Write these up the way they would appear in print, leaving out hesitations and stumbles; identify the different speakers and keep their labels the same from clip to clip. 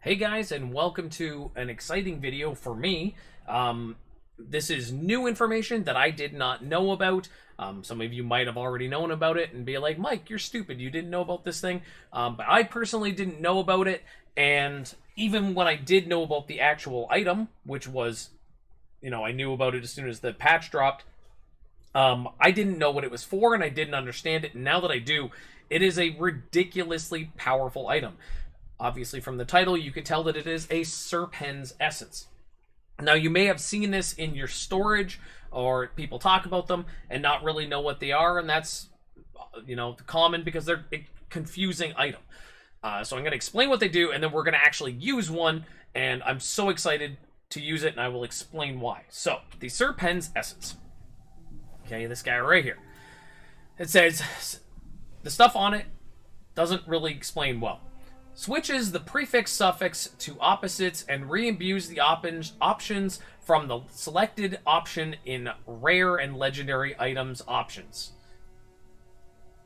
Speaker 1: Hey guys, and welcome to an exciting video for me. This is new information that I did not know about. Some of you might have already known about it and be like, Mike, you're stupid, you didn't know about this thing. But I personally didn't know about it, and even when I did know about the actual item, which was, I knew about it as soon as the patch dropped, I didn't know what it was for, and I didn't understand it, and now that I do, it is a ridiculously powerful item. Obviously, from the title, you can tell that it is a Serpens essence. Now, you may have seen this in your storage, or people talk about them and not really know what they are, and that's, common because they're a confusing item. So I'm going to explain what they do, and then we're going to actually use one, and I'm so excited to use it, and I will explain why. So, the Serpens essence. Okay, this guy right here. It says, the stuff on it doesn't really explain well. Switches the prefix-suffix to opposites and re-imbues the options from the selected option in rare and legendary items options.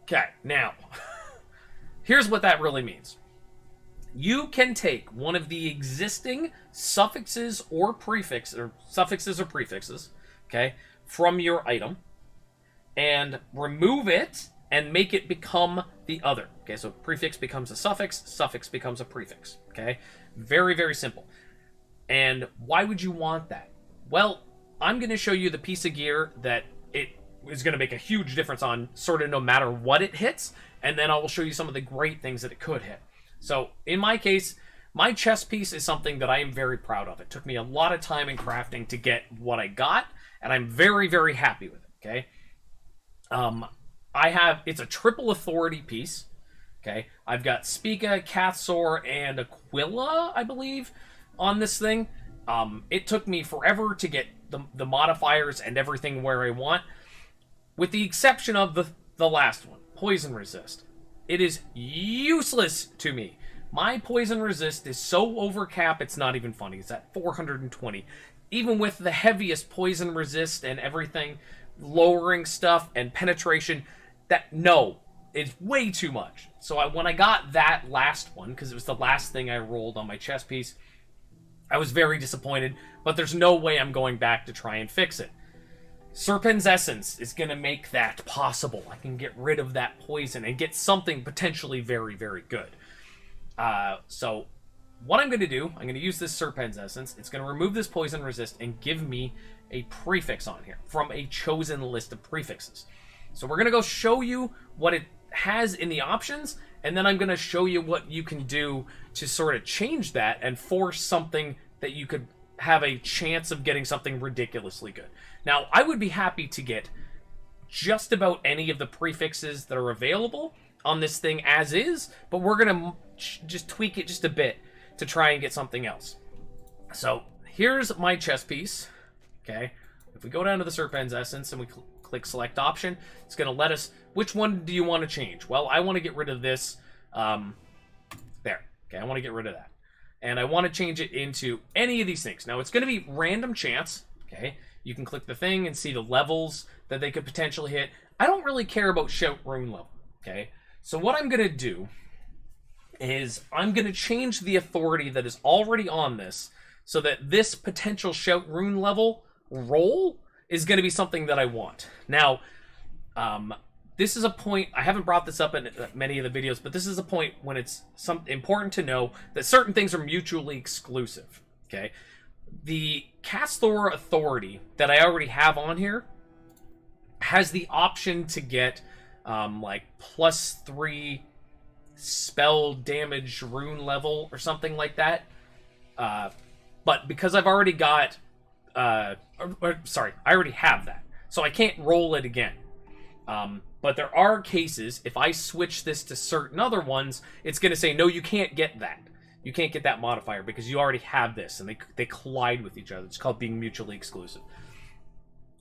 Speaker 1: Okay, now, here's what that really means. You can take one of the existing suffixes or prefixes, okay, from your item and remove it and make it become the other. Okay, so prefix becomes a suffix, suffix becomes a prefix. Okay, very, very simple. And why would you want that? Well, I'm going to show you the piece of gear that it is going to make a huge difference on sort of no matter what it hits, and then I will show you some of the great things that it could hit. So, in my case, my chess piece is something that I am very proud of. It took me a lot of time in crafting to get what I got, and I'm very, very happy with it, okay? It's a triple authority piece. Okay, I've got Spica, Cathsor, and Aquila, I believe, on this thing. It took me forever to get the modifiers and everything where I want, with the exception of the last one, Poison Resist. It is useless to me. My Poison Resist is so overcap, it's not even funny. It's at 420. Even with the heaviest Poison Resist and everything, lowering stuff and penetration, it's way too much. So when I got that last one, because it was the last thing I rolled on my chess piece, I was very disappointed, but there's no way I'm going back to try and fix it. Serpens Essence is going to make that possible. I can get rid of that poison and get something potentially very, very good. So what I'm going to do, I'm going to use this Serpens Essence. It's going to remove this poison resist and give me a prefix on here from a chosen list of prefixes. So we're going to go show you what it has in the options, and then I'm going to show you what you can do to sort of change that and force something that you could have a chance of getting something ridiculously good. Now, I would be happy to get just about any of the prefixes that are available on this thing as is, but we're going to just tweak it just a bit to try and get something else. So here's my chess piece. Okay, if we go down to the Serpens Essence and we click select option, it's going to let us, which one do you want to change? Well, I want to get rid of this, there. Okay, I want to get rid of that. And I want to change it into any of these things. Now, it's going to be random chance, okay? You can click the thing and see the levels that they could potentially hit. I don't really care about shout rune level, okay? So what I'm going to do is I'm going to change the authority that is already on this so that this potential shout rune level roll is going to be something that I want. Now, this is a point, I haven't brought this up in many of the videos, but this is a point when it's important to know that certain things are mutually exclusive, okay? The Cathsor authority that I already have on here has the option to get, +3 spell damage rune level or something like that. But because I've already got, I already have that, so I can't roll it again. But there are cases, if I switch this to certain other ones, it's going to say, no, you can't get that. You can't get that modifier because you already have this, and they collide with each other. It's called being mutually exclusive.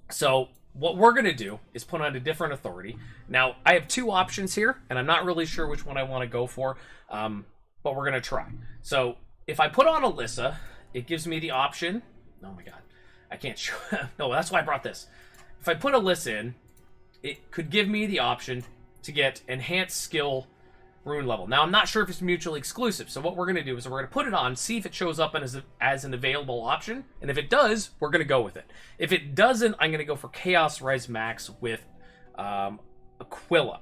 Speaker 1: So what we're going to do is put on a different authority. Now, I have two options here, and I'm not really sure which one I want to go for, but we're going to try. So if I put on Alyssa, it gives me the option. Oh my god, I can't show. No, that's why I brought this. If I put Alyssa in, it could give me the option to get enhanced skill rune level. Now, I'm not sure if it's mutually exclusive, so what we're going to do is we're going to put it on, see if it shows up as an available option, and if it does, we're going to go with it. If it doesn't, I'm going to go for Chaos Res Max with Aquila.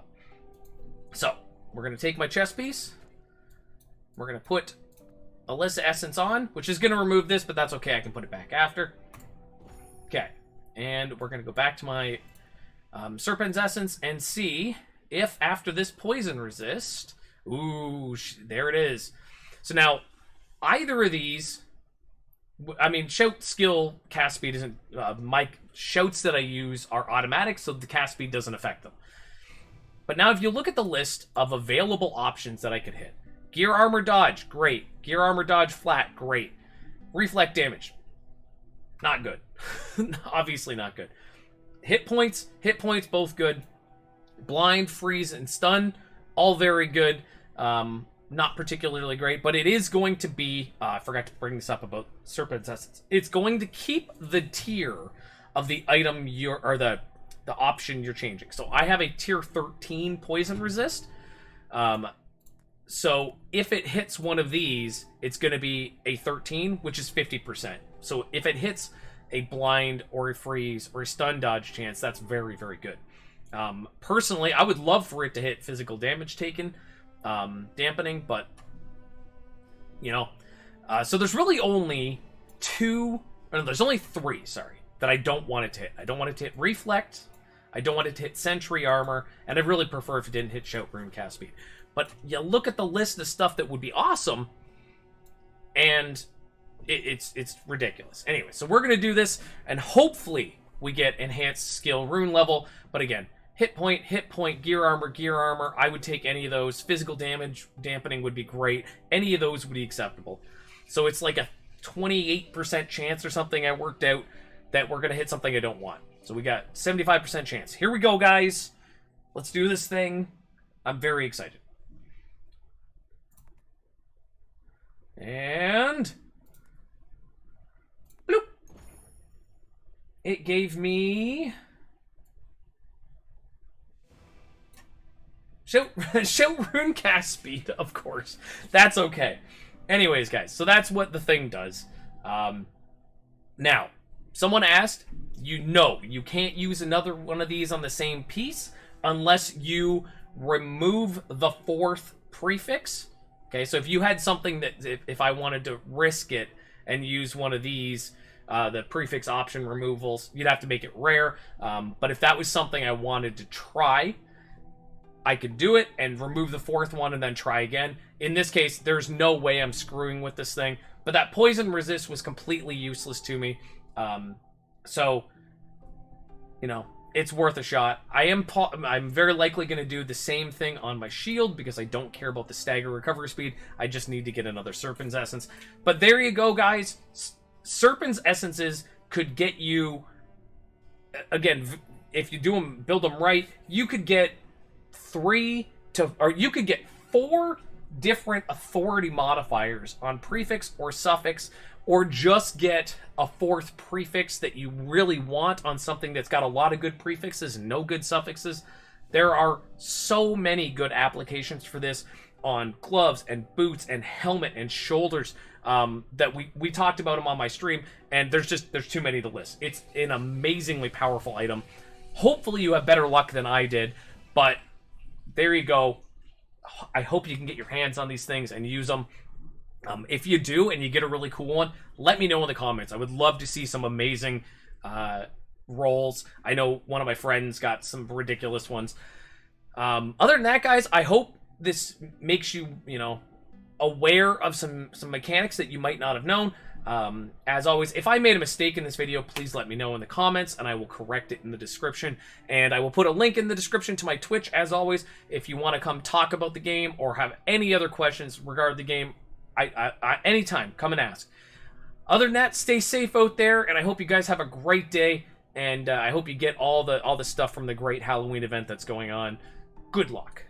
Speaker 1: So, we're going to take my chess piece, we're going to put Alyssa Essence on, which is going to remove this, but that's okay, I can put it back after. Okay, and we're going to go back to my Serpens Essence and see if after this Poison Resist... Ooh, there it is. So now, either of these... I mean, Shout skill cast speed isn't... my shouts that I use are automatic, so the cast speed doesn't affect them. But now if you look at the list of available options that I could hit... Gear Armor Dodge, great. Gear Armor Dodge Flat, great. Reflect Damage, not good. Obviously not good. Hit points, both good. Blind, Freeze, and Stun, all very good. Not particularly great, but it is going to be... I forgot to bring this up about Serpens Essence. It's going to keep the tier of the item or the option you're changing. So I have a tier 13 Poison Resist. So if it hits one of these, it's going to be a 13, which is 50%. So if it hits a Blind or a Freeze or a Stun Dodge chance, that's very, very good. Personally, I would love for it to hit physical damage taken, dampening, but, you know. So there's really only there's only three, sorry, that I don't want it to hit. I don't want it to hit Reflect, I don't want it to hit Sentry Armor, and I'd really prefer if it didn't hit Shout Rune Cast Speed. But you look at the list of stuff that would be awesome, and it's ridiculous. Anyway, so we're going to do this, and hopefully we get Enhanced Skill Rune level, but again, hit point, gear armor, I would take any of those. Physical damage, dampening would be great. Any of those would be acceptable. So it's like a 28% chance or something I worked out that we're going to hit something I don't want. So we got 75% chance. Here we go, guys. Let's do this thing. I'm very excited. And... bloop. It gave me... Shout Rune Cast Speed, of course. That's okay. Anyways, guys, so that's what the thing does. Now, someone asked, you can't use another one of these on the same piece unless you remove the fourth prefix. Okay, so if you had something that, if I wanted to risk it and use one of these, the prefix option removals, you'd have to make it rare. But if that was something I wanted to try, I could do it and remove the fourth one and then try again. In this case, there's no way I'm screwing with this thing. But that Poison Resist was completely useless to me. So, you know, it's worth a shot. I'm very likely going to do the same thing on my shield because I don't care about the stagger recovery speed. I just need to get another Serpens Essence. But there you go, guys. Serpens Essences could get you... Again, if you build them right, you could get 4 different authority modifiers on prefix or suffix, or just get a fourth prefix that you really want on something that's got a lot of good prefixes and no good suffixes. There are so many good applications for this on gloves and boots and helmet and shoulders that we talked about them on my stream, and there's too many to list. It's an amazingly powerful item. Hopefully you have better luck than I did, but there you go. I hope you can get your hands on these things and use them. If you do and you get a really cool one, let me know in the comments. I would love to see some amazing rolls. I know one of my friends got some ridiculous ones. Other than that, guys, I hope this makes you, aware of some mechanics that you might not have known. As always, if I made a mistake in this video, please let me know in the comments, and I will correct it in the description. And I will put a link in the description to my Twitch, as always, if you want to come talk about the game or have any other questions regarding the game. Anytime, come and ask. Other than that, stay safe out there, and I hope you guys have a great day, and I hope you get all the stuff from the great Halloween event that's going on. Good luck.